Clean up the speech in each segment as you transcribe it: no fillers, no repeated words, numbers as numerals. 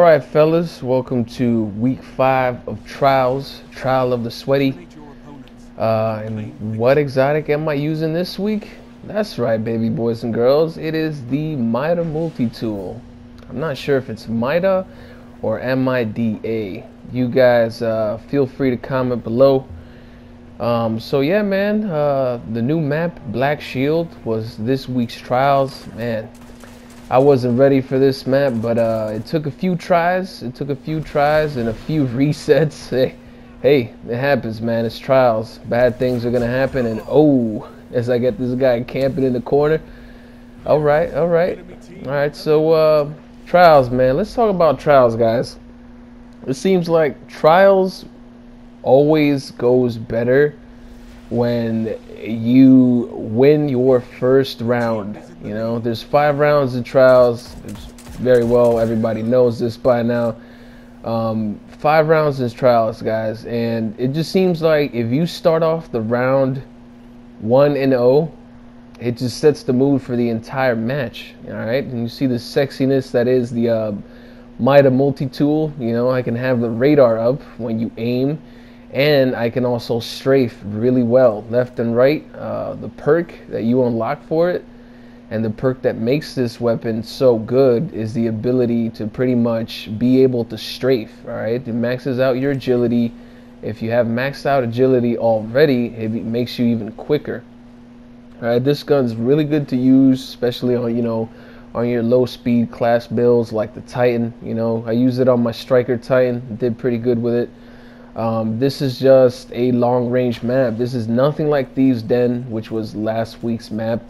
Alright fellas, welcome to week 5 of Trials, Trial of the Sweaty. And what exotic am I using this week? That's right, baby boys and girls, it is the MIDA Multitool. I'm not sure if it's MIDA or MIDA. You guys feel free to comment below. So yeah, man, the new map, Black Shield, was this week's Trials. Man, I wasn't ready for this map, but it took a few tries. It took a few tries and a few resets. Hey, it happens, man. It's Trials. Bad things are gonna happen. And oh, as I get this guy camping in the corner. All right. So Trials, man. Let's talk about Trials, guys. It seems like Trials always goes better when you win your first round. You know, there's 5 rounds in Trials. Very well, everybody knows this by now. 5 rounds in Trials, guys, and it just seems like if you start off the round 1-0, it just sets the mood for the entire match. All right, and you see the sexiness that is the MIDA multi-tool. You know, I can have the radar up when you aim, and I can also strafe really well left and right. The perk that you unlock for it, and the perk that makes this weapon so good, is the ability to pretty much be able to strafe. All right, it maxes out your agility. If you have maxed out agility already, it makes you even quicker. All right, this gun's really good to use, especially on on your low speed class builds like the Titan. You know, I use it on my Striker Titan. Did pretty good with it. This is just a long range map. This is nothing like Thieves' Den, which was last week's map.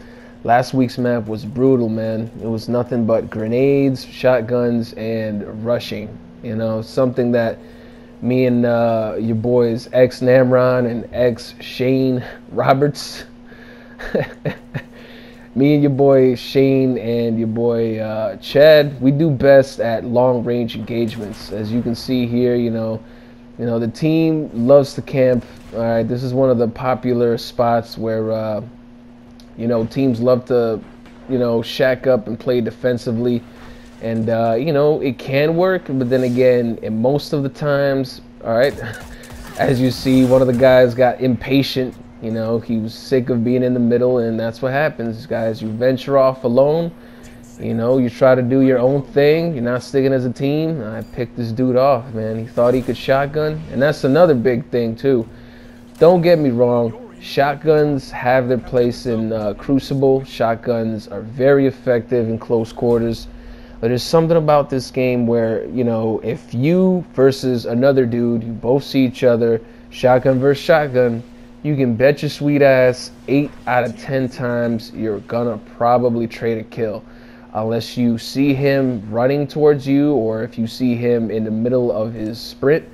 Last week's map was brutal, man. It was nothing but grenades, shotguns, and rushing. You know, something that me and your boys xNamron and xRoberts, me and your boy Shane and your boy Chad, we do best at long range engagements. As you can see here, you know, the team loves to camp. All right, this is one of the popular spots where teams love to shack up and play defensively, and it can work, but then again, in most of the times, all right, as you see, one of the guys got impatient. You know, he was sick of being in the middle, and that's what happens, guys. You venture off alone. You know, you try to do your own thing. You're not sticking as a team. I picked this dude off, man. He thought he could shotgun, and that's another big thing too. Don't get me wrong. Shotguns have their place in Crucible. Shotguns are very effective in close quarters. But there's something about this game where, if you versus another dude, you both see each other, shotgun versus shotgun, you can bet your sweet ass 8 out of 10 times you're gonna probably trade a kill. Unless you see him running towards you, or if you see him in the middle of his sprint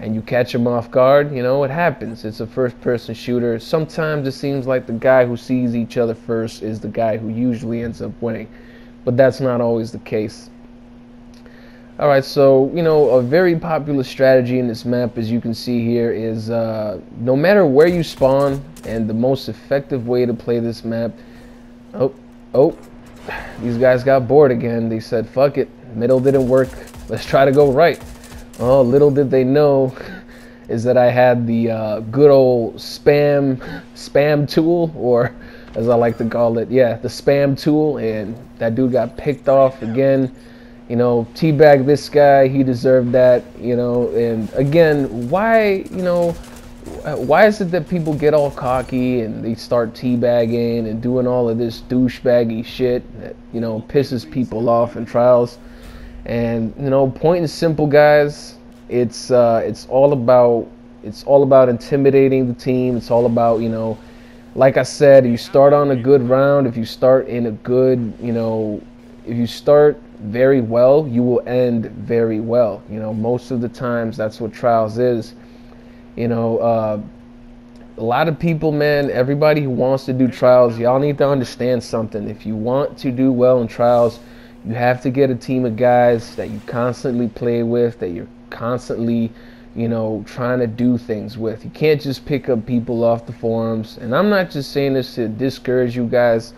and you catch him off guard. It happens. It's a first-person shooter. Sometimes it seems like the guy who sees each other first is the guy who usually ends up winning, but that's not always the case. All right, so a very popular strategy in this map, as you can see here, is no matter where you spawn, and the most effective way to play this map. Oh, these guys got bored again. They said, fuck it, middle didn't work, let's try to go right. Oh, little did they know is that I had the good old spam tool, or as I like to call it, yeah, the spam tool, and that dude got picked off again. Teabag this guy, he deserved that. And again, why is it that people get all cocky and they start teabagging and doing all of this douchebaggy shit that pisses people off in Trials? And point and simple, guys, it's all about intimidating the team. It's all about, like I said, if you start on a good round, if you start in a good, if you start very well, you will end very well. Most of the times that's what Trials is. A lot of people, man, everybody who wants to do Trials, y'all need to understand something. If you want to do well in Trials, you have to get a team of guys that you constantly play with, that you're constantly, trying to do things with. You can't just pick up people off the forums. And I'm not just saying this to discourage you guys.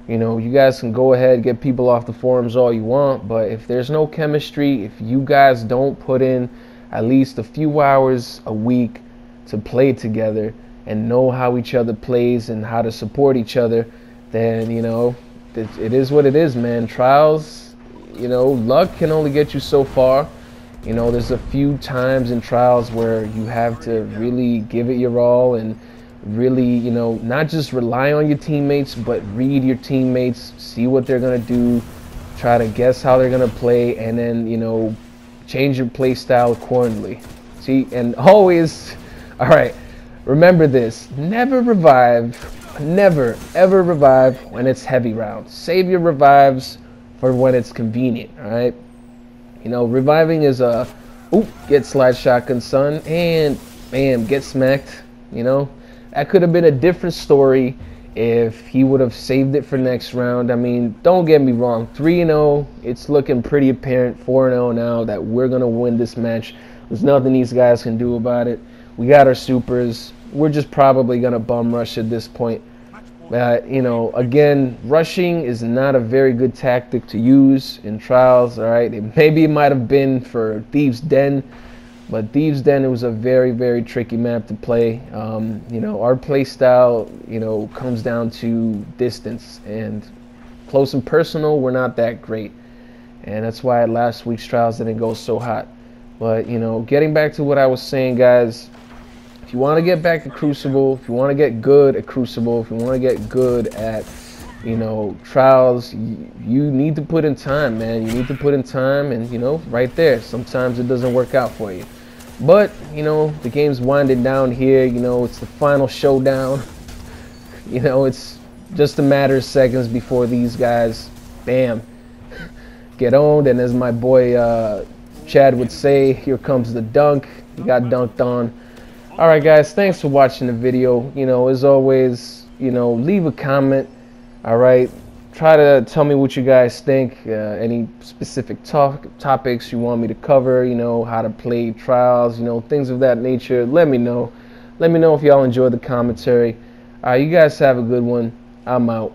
You know, you guys can go ahead, get people off the forums all you want, but if there's no chemistry, if you guys don't put in at least a few hours a week to play together and know how each other plays and how to support each other, then, you know, it is what it is, man. Trials, you know, luck can only get you so far. You know, there's a few times in trials where you have to really give it your all and really, you know, not just rely on your teammates, but read your teammates, see what they're going to do, try to guess how they're going to play, and then, you know, change your play style accordingly. See, and always, all right, remember this, never ever revive when it's heavy round. Save your revives for when it's convenient, all right? You know, reviving is a, oop, get slide shotgun, son, and bam, get smacked, you know? That could have been a different story if he would have saved it for next round. I mean, don't get me wrong, 3-0, it's looking pretty apparent, 4-0 now that we're going to win this match. There's nothing these guys can do about it. We got our supers. We're just probably going to bum rush at this point. You know, again, rushing is not a very good tactic to use in trials, all right? Maybe it might have been for Thieves' Den, but Thieves' Den, it was a very, very tricky map to play. You know, our play style, you know, comes down to distance, and close and personal, we're not that great. And that's why last week's trials didn't go so hot. But, you know, getting back to what I was saying, guys, if you want to get back to Crucible, if you want to get good at Crucible, if you want to get good at, you know, trials, you need to put in time, man. You need to put in time, and, you know, right there, sometimes it doesn't work out for you. But, you know, the game's winding down here. You know, it's the final showdown. You know, it's just a matter of seconds before these guys, bam, get owned. And as my boy Chad would say, here comes the dunk. You got dunked on. All right, guys, thanks for watching the video. You know, as always, you know, leave a comment. All right, try to tell me what you guys think, any specific topics you want me to cover, you know, how to play trials, you know, things of that nature. Let me know. Let me know if y'all enjoyed the commentary. All right, you guys have a good one. I'm out.